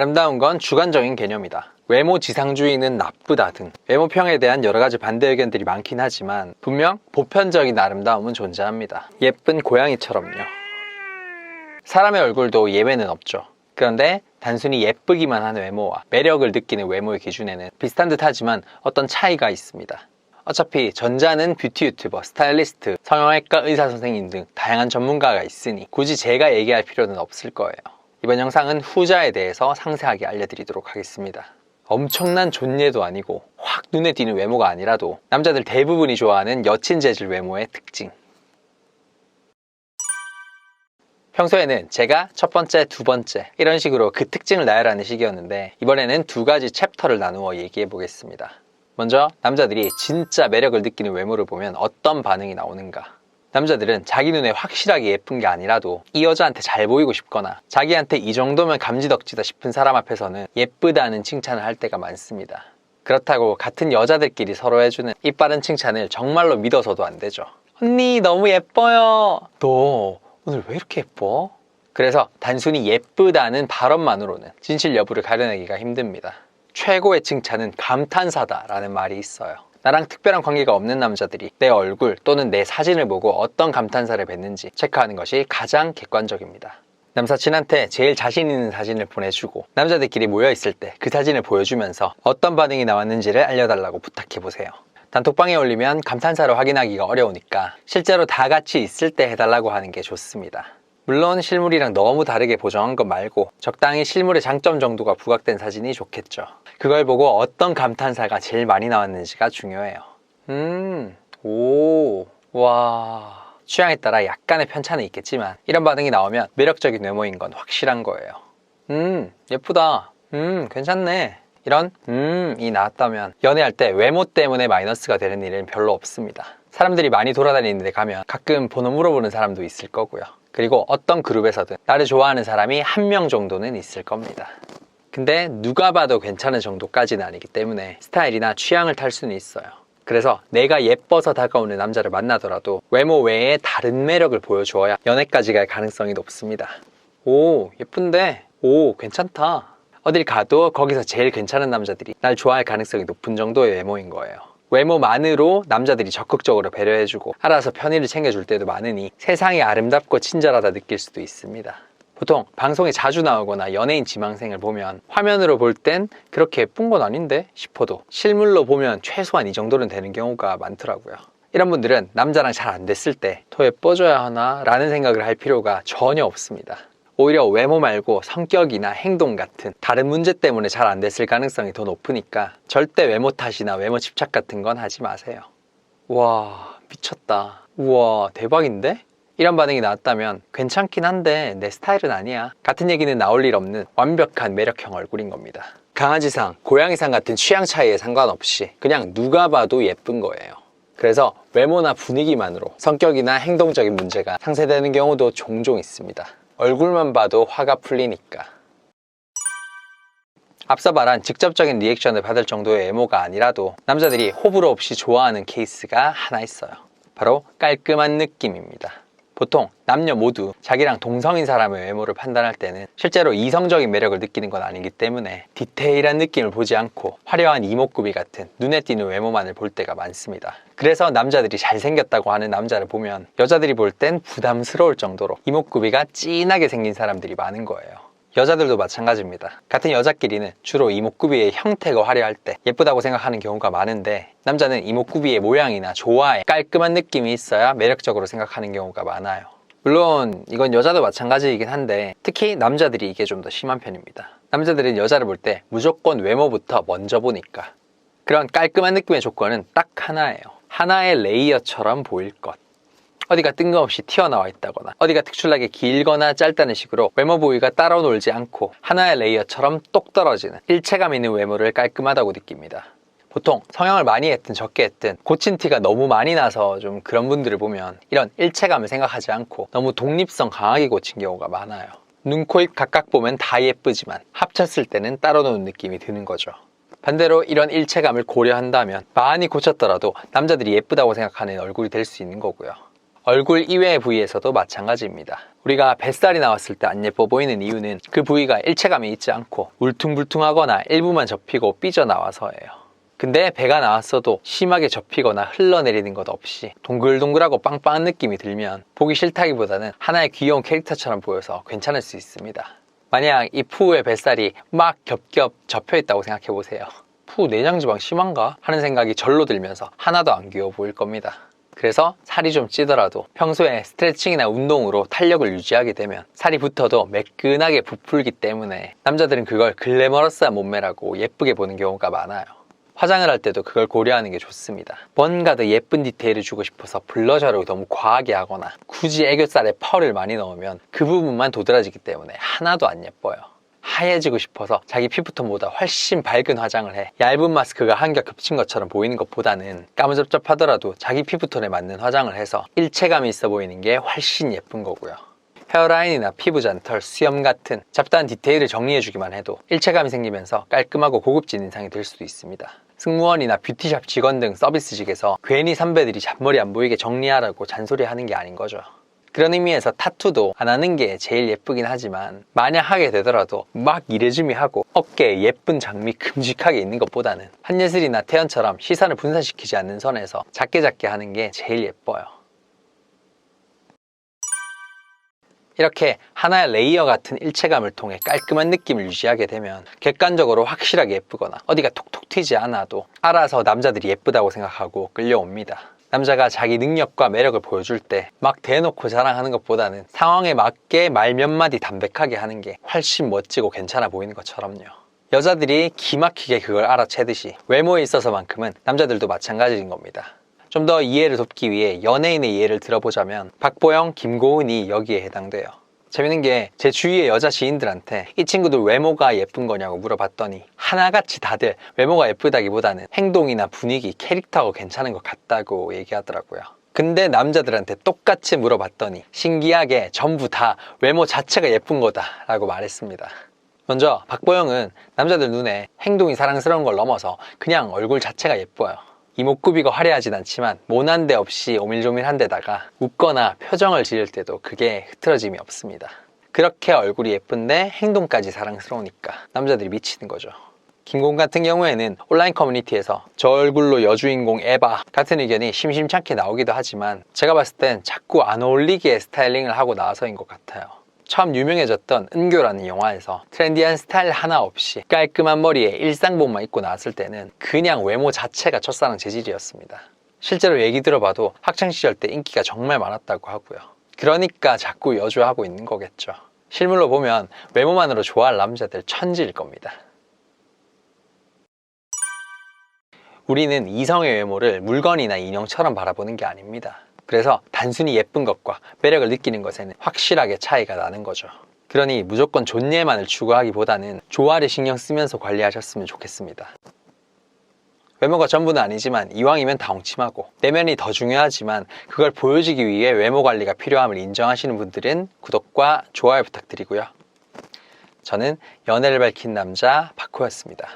아름다운 건 주관적인 개념이다. 외모 지상주의는 나쁘다 등 외모평에 대한 여러 가지 반대 의견들이 많긴 하지만 분명 보편적인 아름다움은 존재합니다. 예쁜 고양이처럼요. 사람의 얼굴도 예외는 없죠. 그런데 단순히 예쁘기만 한 외모와 매력을 느끼는 외모의 기준에는 비슷한 듯 하지만 어떤 차이가 있습니다. 어차피 전자는 뷰티 유튜버, 스타일리스트, 성형외과 의사 선생님 등 다양한 전문가가 있으니 굳이 제가 얘기할 필요는 없을 거예요. 이번 영상은 후자에 대해서 상세하게 알려드리도록 하겠습니다. 엄청난 존예도 아니고 확 눈에 띄는 외모가 아니라도 남자들 대부분이 좋아하는 여친 재질 외모의 특징. 평소에는 제가 첫 번째, 두 번째 이런 식으로 그 특징을 나열하는 식이었는데 이번에는 두 가지 챕터를 나누어 얘기해 보겠습니다. 먼저 남자들이 진짜 매력을 느끼는 외모를 보면 어떤 반응이 나오는가. 남자들은 자기 눈에 확실하게 예쁜 게 아니라도 이 여자한테 잘 보이고 싶거나 자기한테 이 정도면 감지덕지다 싶은 사람 앞에서는 예쁘다는 칭찬을 할 때가 많습니다. 그렇다고 같은 여자들끼리 서로 해주는 이빠른 칭찬을 정말로 믿어서도 안 되죠. 언니 너무 예뻐요. 너 오늘 왜 이렇게 예뻐? 그래서 단순히 예쁘다는 발언만으로는 진실 여부를 가려내기가 힘듭니다. 최고의 칭찬은 감탄사다 라는 말이 있어요. 나랑 특별한 관계가 없는 남자들이 내 얼굴 또는 내 사진을 보고 어떤 감탄사를 뱉는지 체크하는 것이 가장 객관적입니다. 남사친한테 제일 자신 있는 사진을 보내주고 남자들끼리 모여있을 때 그 사진을 보여주면서 어떤 반응이 나왔는지를 알려달라고 부탁해보세요. 단톡방에 올리면 감탄사를 확인하기가 어려우니까 실제로 다 같이 있을 때 해달라고 하는 게 좋습니다. 물론 실물이랑 너무 다르게 보정한 것 말고 적당히 실물의 장점 정도가 부각된 사진이 좋겠죠. 그걸 보고 어떤 감탄사가 제일 많이 나왔는지가 중요해요. 와... 취향에 따라 약간의 편차는 있겠지만 이런 반응이 나오면 매력적인 외모인 건 확실한 거예요. 예쁘다. 괜찮네. 이런 이 나왔다면 연애할 때 외모 때문에 마이너스가 되는 일은 별로 없습니다. 사람들이 많이 돌아다니는 데 가면 가끔 번호 물어보는 사람도 있을 거고요. 그리고 어떤 그룹에서든 나를 좋아하는 사람이 한 명 정도는 있을 겁니다. 근데 누가 봐도 괜찮은 정도까지는 아니기 때문에 스타일이나 취향을 탈 수는 있어요. 그래서 내가 예뻐서 다가오는 남자를 만나더라도 외모 외에 다른 매력을 보여주어야 연애까지 갈 가능성이 높습니다. 오, 예쁜데? 오, 괜찮다. 어딜 가도 거기서 제일 괜찮은 남자들이 날 좋아할 가능성이 높은 정도의 외모인 거예요. 외모만으로 남자들이 적극적으로 배려해주고 알아서 편의를 챙겨줄 때도 많으니 세상이 아름답고 친절하다 느낄 수도 있습니다. 보통 방송에 자주 나오거나 연예인 지망생을 보면 화면으로 볼 땐 그렇게 예쁜 건 아닌데 싶어도 실물로 보면 최소한 이 정도는 되는 경우가 많더라고요. 이런 분들은 남자랑 잘 안 됐을 때 더 예뻐져야 하나 라는 생각을 할 필요가 전혀 없습니다. 오히려 외모 말고 성격이나 행동 같은 다른 문제 때문에 잘 안 됐을 가능성이 더 높으니까 절대 외모 탓이나 외모 집착 같은 건 하지 마세요. 와, 미쳤다. 우와, 대박인데? 이런 반응이 나왔다면 괜찮긴 한데 내 스타일은 아니야 같은 얘기는 나올 일 없는 완벽한 매력형 얼굴인 겁니다. 강아지상, 고양이상 같은 취향 차이에 상관없이 그냥 누가 봐도 예쁜 거예요. 그래서 외모나 분위기만으로 성격이나 행동적인 문제가 상쇄되는 경우도 종종 있습니다. 얼굴만 봐도 화가 풀리니까. 앞서 말한 직접적인 리액션을 받을 정도의 외모가 아니라도 남자들이 호불호 없이 좋아하는 케이스가 하나 있어요. 바로 깔끔한 느낌입니다. 보통 남녀 모두 자기랑 동성인 사람의 외모를 판단할 때는 실제로 이성적인 매력을 느끼는 건 아니기 때문에 디테일한 느낌을 보지 않고 화려한 이목구비 같은 눈에 띄는 외모만을 볼 때가 많습니다. 그래서 남자들이 잘생겼다고 하는 남자를 보면 여자들이 볼 땐 부담스러울 정도로 이목구비가 진하게 생긴 사람들이 많은 거예요. 여자들도 마찬가지입니다. 같은 여자끼리는 주로 이목구비의 형태가 화려할 때 예쁘다고 생각하는 경우가 많은데 남자는 이목구비의 모양이나 조화에 깔끔한 느낌이 있어야 매력적으로 생각하는 경우가 많아요. 물론 이건 여자도 마찬가지이긴 한데 특히 남자들이 이게 좀 더 심한 편입니다. 남자들은 여자를 볼 때 무조건 외모부터 먼저 보니까. 그런 깔끔한 느낌의 조건은 딱 하나예요. 하나의 레이어처럼 보일 것. 어디가 뜬금없이 튀어나와 있다거나 어디가 특출나게 길거나 짧다는 식으로 외모 부위가 따로 놀지 않고 하나의 레이어처럼 똑 떨어지는 일체감 있는 외모를 깔끔하다고 느낍니다. 보통 성형을 많이 했든 적게 했든 고친 티가 너무 많이 나서 좀 그런 분들을 보면 이런 일체감을 생각하지 않고 너무 독립성 강하게 고친 경우가 많아요. 눈, 코, 입 각각 보면 다 예쁘지만 합쳤을 때는 따로 노는 느낌이 드는 거죠. 반대로 이런 일체감을 고려한다면 많이 고쳤더라도 남자들이 예쁘다고 생각하는 얼굴이 될 수 있는 거고요. 얼굴 이외의 부위에서도 마찬가지입니다. 우리가 뱃살이 나왔을 때 안 예뻐 보이는 이유는 그 부위가 일체감이 있지 않고 울퉁불퉁하거나 일부만 접히고 삐져나와서예요. 근데 배가 나왔어도 심하게 접히거나 흘러내리는 것 없이 동글동글하고 빵빵한 느낌이 들면 보기 싫다기보다는 하나의 귀여운 캐릭터처럼 보여서 괜찮을 수 있습니다. 만약 이 푸우의 뱃살이 막 겹겹 접혀있다고 생각해보세요. 푸우 내장지방 심한가? 하는 생각이 절로 들면서 하나도 안 귀여워 보일 겁니다. 그래서 살이 좀 찌더라도 평소에 스트레칭이나 운동으로 탄력을 유지하게 되면 살이 붙어도 매끈하게 부풀기 때문에 남자들은 그걸 글래머러스한 몸매라고 예쁘게 보는 경우가 많아요. 화장을 할 때도 그걸 고려하는 게 좋습니다. 뭔가 더 예쁜 디테일을 주고 싶어서 블러셔를 너무 과하게 하거나 굳이 애교살에 펄을 많이 넣으면 그 부분만 도드라지기 때문에 하나도 안 예뻐요. 하얘지고 싶어서 자기 피부톤보다 훨씬 밝은 화장을 해 얇은 마스크가 한 겹 겹친 것처럼 보이는 것보다는 까무잡잡하더라도 자기 피부톤에 맞는 화장을 해서 일체감이 있어 보이는 게 훨씬 예쁜 거고요. 헤어라인이나 피부 잔털, 수염 같은 잡다한 디테일을 정리해주기만 해도 일체감이 생기면서 깔끔하고 고급진 인상이 될 수도 있습니다. 승무원이나 뷰티샵 직원 등 서비스직에서 괜히 선배들이 잔머리 안 보이게 정리하라고 잔소리하는 게 아닌 거죠. 그런 의미에서 타투도 안 하는 게 제일 예쁘긴 하지만 만약 하게 되더라도 막 이래줌이 하고 어깨에 예쁜 장미 큼직하게 있는 것보다는 한예슬이나 태연처럼 시선을 분산시키지 않는 선에서 작게 하는 게 제일 예뻐요. 이렇게 하나의 레이어 같은 일체감을 통해 깔끔한 느낌을 유지하게 되면 객관적으로 확실하게 예쁘거나 어디가 톡톡 튀지 않아도 알아서 남자들이 예쁘다고 생각하고 끌려옵니다. 남자가 자기 능력과 매력을 보여줄 때 막 대놓고 자랑하는 것보다는 상황에 맞게 말 몇 마디 담백하게 하는 게 훨씬 멋지고 괜찮아 보이는 것처럼요. 여자들이 기막히게 그걸 알아채듯이 외모에 있어서만큼은 남자들도 마찬가지인 겁니다. 좀 더 이해를 돕기 위해 연예인의 예를 들어보자면 박보영, 김고은이 여기에 해당돼요. 재밌는 게 제 주위의 여자 지인들한테 이 친구들 외모가 예쁜 거냐고 물어봤더니 하나같이 다들 외모가 예쁘다기보다는 행동이나 분위기, 캐릭터가 괜찮은 것 같다고 얘기하더라고요. 근데 남자들한테 똑같이 물어봤더니 신기하게 전부 다 외모 자체가 예쁜 거다 라고 말했습니다. 먼저 박보영은 남자들 눈에 행동이 사랑스러운 걸 넘어서 그냥 얼굴 자체가 예뻐요. 이목구비가 화려하진 않지만 모난 데 없이 오밀조밀한 데다가 웃거나 표정을 지을 때도 그게 흐트러짐이 없습니다. 그렇게 얼굴이 예쁜데 행동까지 사랑스러우니까 남자들이 미치는 거죠. 김고은 같은 경우에는 온라인 커뮤니티에서 저 얼굴로 여주인공 에바 같은 의견이 심심찮게 나오기도 하지만 제가 봤을 땐 자꾸 안 어울리게 스타일링을 하고 나와서인 것 같아요. 처음 유명해졌던 은교라는 영화에서 트렌디한 스타일 하나 없이 깔끔한 머리에 일상복만 입고 나왔을 때는 그냥 외모 자체가 첫사랑 재질이었습니다. 실제로 얘기 들어봐도 학창시절 때 인기가 정말 많았다고 하고요. 그러니까 자꾸 여주하고 있는 거겠죠. 실물로 보면 외모만으로 좋아할 남자들 천지일 겁니다. 우리는 이성의 외모를 물건이나 인형처럼 바라보는 게 아닙니다. 그래서 단순히 예쁜 것과 매력을 느끼는 것에는 확실하게 차이가 나는 거죠. 그러니 무조건 존예만을 추구하기보다는 조화를 신경 쓰면서 관리하셨으면 좋겠습니다. 외모가 전부는 아니지만 이왕이면 다 엉침하고 내면이 더 중요하지만 그걸 보여주기 위해 외모 관리가 필요함을 인정하시는 분들은 구독과 좋아요 부탁드리고요. 저는 연애를 밝힌 남자 박호였습니다.